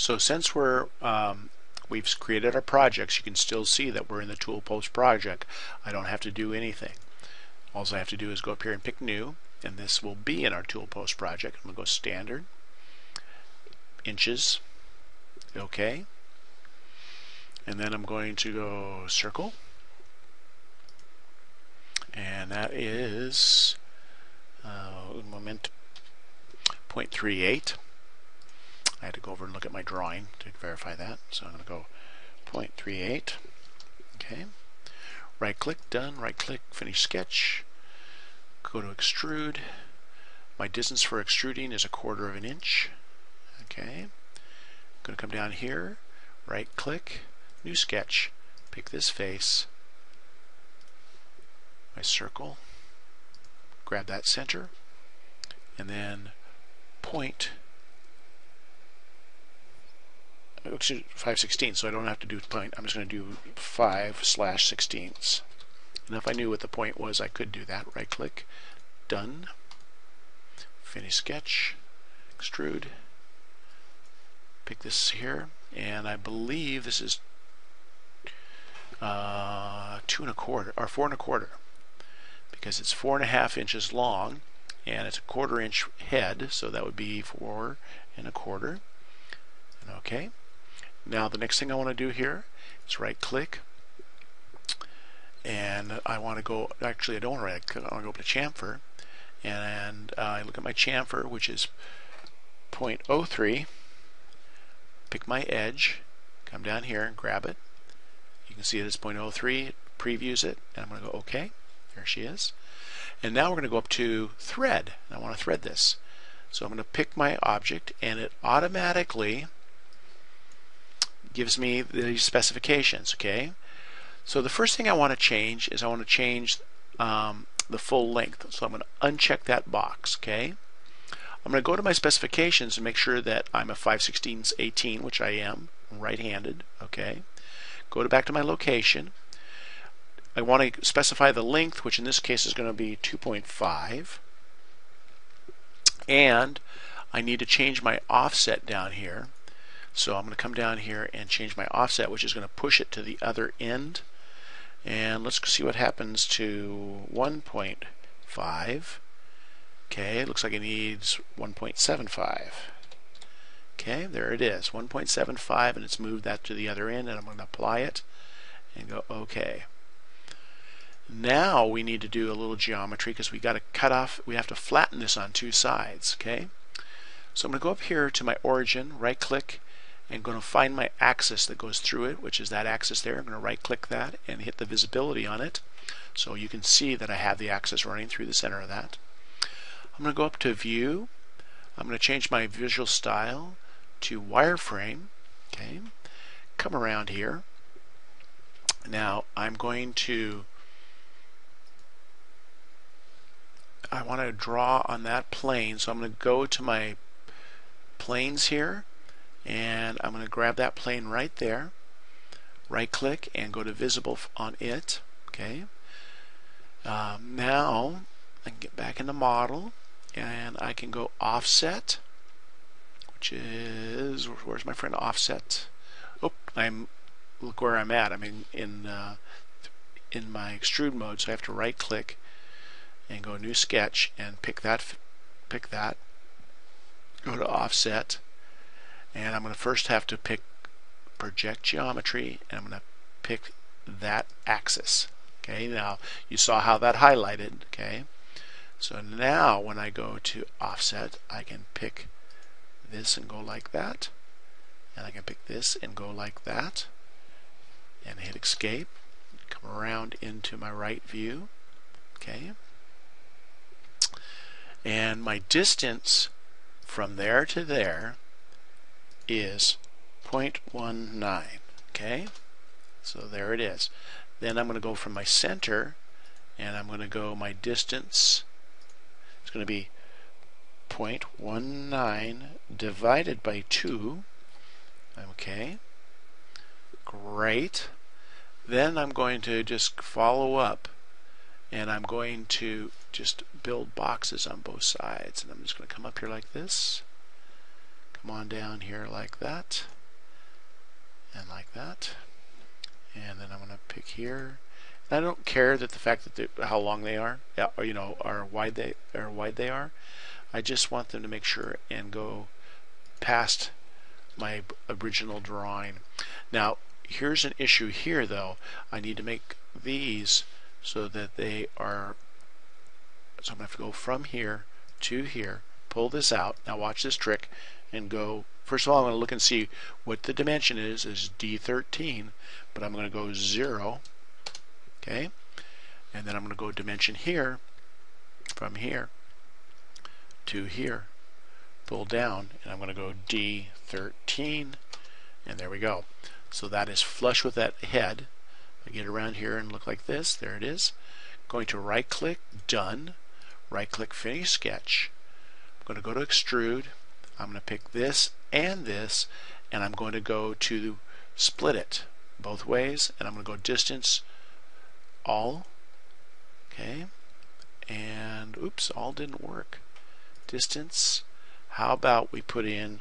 So since we've created our projects, you can still see that we're in the Tool Post project. I don't have to do anything. All I have to do is go up here and pick New, and this will be in our Tool Post project. I'm going to go Standard, Inches, OK, and then I'm going to go Circle, and that is moment 0.38. I had to go over and look at my drawing to verify that, so I'm going to go 0.38. Okay. Right click, done. Right click, finish sketch. Go to extrude. My distance for extruding is 1/4 of an inch. Okay. I'm going to come down here, right click, new sketch. Pick this face, my circle, grab that center, and then point 5/16, so I don't have to do point. I'm just going to do 5/16. And if I knew what the point was, I could do that. Right click, done, finish sketch, extrude, pick this here, and I believe this is 2 1/4 or 4 1/4, because it's 4.5 inches long and it's 1/4 inch head, so that would be 4 1/4. And okay. Now the next thing I want to do here is right click, and I want to go, actually I don't want to right click, I want to go up to chamfer, and I look at my chamfer, which is 0.03, pick my edge, come down here and grab it. You can see it is 0.03, it previews it, and I'm going to go OK. There she is. And now we're going to go up to thread, and I want to thread this. So I'm going to pick my object, and it automatically gives me the specifications. Okay, so the first thing I want to change is I want to change the full length. So I'm going to uncheck that box. Okay, I'm going to go to my specifications and make sure that I'm a 5/16 18, which I am, right-handed. Okay, go back to my location. I want to specify the length, which in this case is going to be 2.5, and I need to change my offset down here. So I'm going to come down here and change my offset, which is going to push it to the other end. And let's see what happens to 1.5. Okay, it looks like it needs 1.75. Okay, there it is, 1.75, and it's moved that to the other end, and I'm going to apply it and go OK. Now we need to do a little geometry because we got to cut off, we have to flatten this on 2 sides. Okay, so I'm going to go up here to my origin, right click, and going to find my axis that goes through it, which is that axis there. I'm going to right click that and hit the visibility on it, so you can see that I have the axis running through the center of that. I'm going to go up to view. I'm going to change my visual style to wireframe. Okay, come around here. Now I'm going to, I want to draw on that plane, so I'm going to go to my planes here, and I'm going to grab that plane right there, right click, and go to visible on it. Okay, now I can get back into model, and I can go offset, which is, where's my friend offset? Oh, look where I'm at. I'm in my extrude mode, so I have to right click and go new sketch and pick that, go to offset, and I'm going to first have to pick project geometry, and I'm going to pick that axis. Okay, now you saw how that highlighted. Okay, so now when I go to offset, I can pick this and go like that, and I can pick this and go like that, and hit escape, come around into my right view. Okay, and my distance from there to there is 0.19. Okay, so there it is. Then I'm going to go from my center, and I'm going to go my distance. It's going to be 0.19 divided by 2. Okay, great. Then I'm going to just follow up, and I'm going to just build boxes on both sides. And I'm just going to come up here like this, come on down here like that, and like that, and then I'm going to pick here. And I don't care that the fact that how long they are, or or wide they are. I just want them to make sure and go past my original drawing. Now here's an issue here though. I need to make these so that they are, so I'm going to have to go from here to here, pull this out. Now watch this trick and go, first of all I'm going to look and see what the dimension is D13, but I'm going to go 0, okay, and then I'm going to go dimension here, from here to here, pull down, and I'm going to go D13, and there we go. So that is flush with that head. I get around here and look like this. There it is. Going to right click, done, right click, finish sketch. I'm going to go to extrude. I'm going to pick this, and I'm going to go to split it both ways, and I'm going to go distance all, okay, and oops, all didn't work. Distance, how about we put in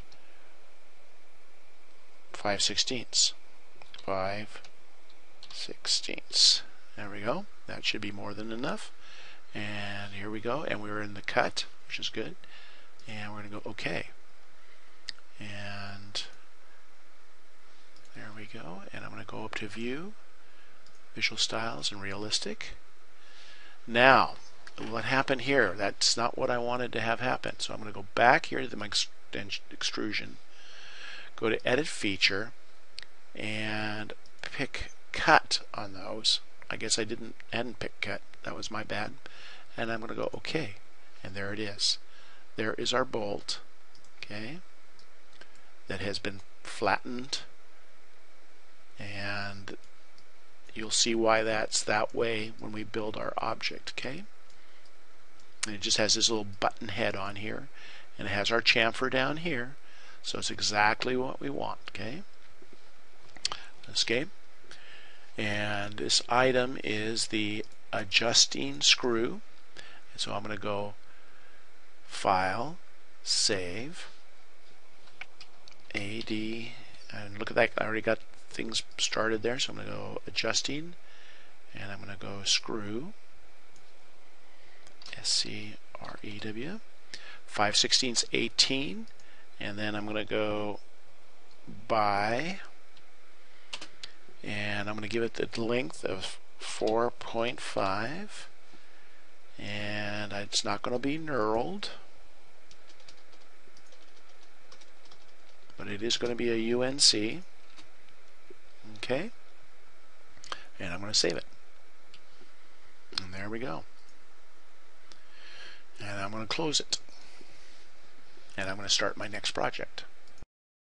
5/16? 5/16. There we go. That should be more than enough. And here we go. And we're in the cut, which is good. And we're going to go OK. And there we go. And I'm going to go up to View, Visual Styles, and Realistic. Now, what happened here? That's not what I wanted to have happen. So I'm going to go back here to my extrusion, go to Edit Feature, and pick Cut on those. I guess I hadn't picked Cut. That was my bad. And I'm going to go OK. And there it is. There is our bolt, okay, that has been flattened, and you'll see why that's that way when we build our object, okay? And it just has this little button head on here, and it has our chamfer down here, so it's exactly what we want, okay? Escape. And this item is the adjusting screw, and so I'm going to go File, Save, AD, and look at that, I already got things started there, so I'm going to go Adjusting, and I'm going to go Screw, SCREW, 5/16 18, and then I'm going to go By, and I'm going to give it the length of 4.5, and it's not going to be knurled, but it is going to be a UNC, okay, and I'm going to save it, and there we go, and I'm going to close it, and I'm going to start my next project.